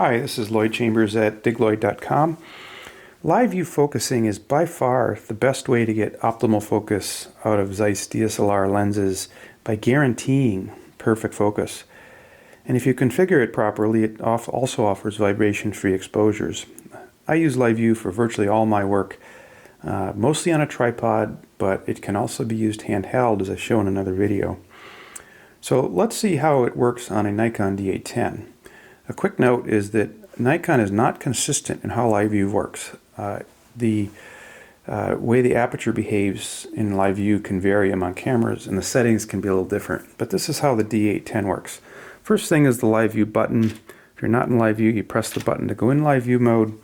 Hi, this is Lloyd Chambers at DIGLLOYD.com. Live view focusing is by far the best way to get optimal focus out of Zeiss DSLR lenses by guaranteeing perfect focus. And if you configure it properly, it also offers vibration-free exposures. I use live view for virtually all my work, mostly on a tripod, but it can also be used handheld, as I show in another video. So let's see how it works on a Nikon D810. A quick note is that Nikon is not consistent in how live view works. The way the aperture behaves in live view can vary among cameras, and the settings can be a little different. But this is how the D810 works. First thing is the live view button. If you're not in live view, you press the button to go in live view mode.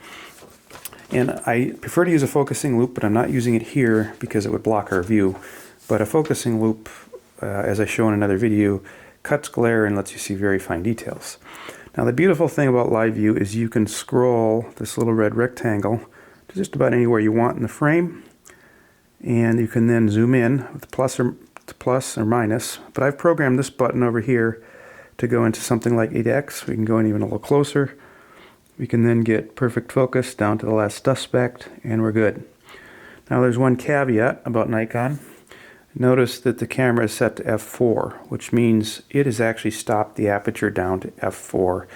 And I prefer to use a focusing loop, but I'm not using it here because it would block our view. But a focusing loop, as I show in another video, cuts glare and lets you see very fine details. Now the beautiful thing about live view is you can scroll this little red rectangle to just about anywhere you want in the frame, and you can then zoom in with plus or minus. But I've programmed this button over here to go into something like 8x. We can go in even a little closer. We can then get perfect focus down to the last dust speck, and we're good. Now there's one caveat about Nikon. Notice that the camera is set to f4, which means it has actually stopped the aperture down to f4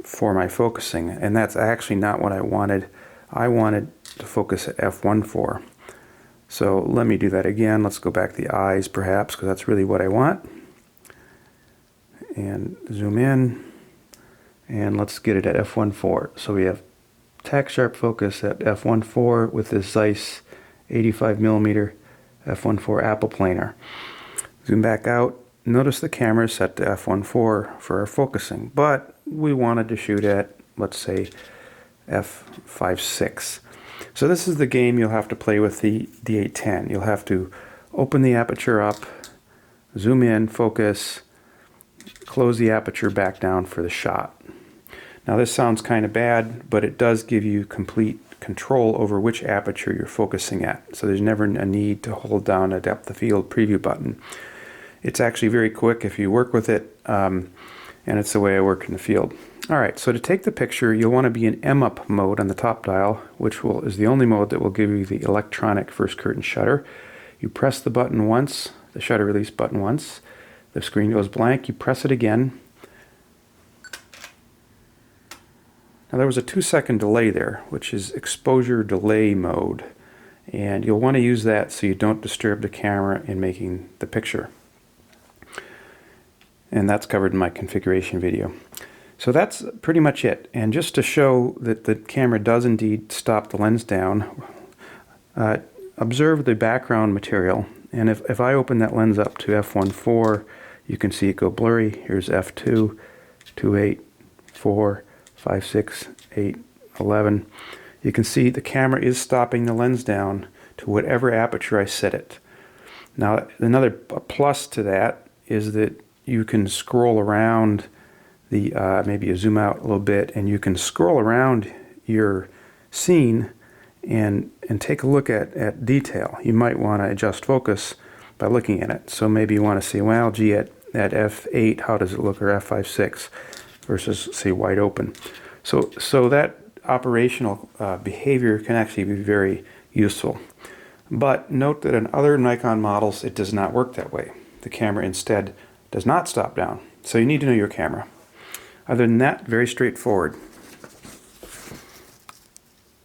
for my focusing, and that's actually not what I wanted. I wanted to focus at f1.4. So let me do that again. Let's go back to the eyes perhaps, because that's really what I want. And zoom in, and let's get it at f1.4. So we have tack sharp focus at f1.4 with this Zeiss 85mm f1.4 Apple planar. Zoom back out. Notice the camera is set to f1.4 for our focusing, but we wanted to shoot at, let's say, f5.6. So this is the game you'll have to play with the D810. You'll have to open the aperture up, zoom in, focus, close the aperture back down for the shot. Now this sounds kind of bad, but it does give you complete control over which aperture you're focusing at. So there's never a need to hold down a depth of field preview button. It's actually very quick if you work with it, and it's the way I work in the field. Alright, so to take the picture, you'll want to be in M-up mode on the top dial, which is the only mode that will give you the electronic first curtain shutter. You press the button once, the shutter release button once, the screen goes blank, you press it again. Now there was a 2-second delay there, which is exposure delay mode, and you'll want to use that so you don't disturb the camera in making the picture. And that's covered in my configuration video. So that's pretty much it. And just to show that the camera does indeed stop the lens down, observe the background material, and if I open that lens up to f1.4, you can see it go blurry. Here's f2, 2.8, 4, 5, 6, 8, 11. You can see the camera is stopping the lens down to whatever aperture I set it. Now another plus to that is that you can scroll around the, maybe you zoom out a little bit, and you can scroll around your scene and take a look at detail. You might want to adjust focus by looking at it. So maybe you want to see, well, gee, at f8, how does it look, or f5.6 versus, say, wide open. So that operational behavior can actually be very useful. But note that in other Nikon models, it does not work that way. The camera instead does not stop down. So you need to know your camera. Other than that, very straightforward.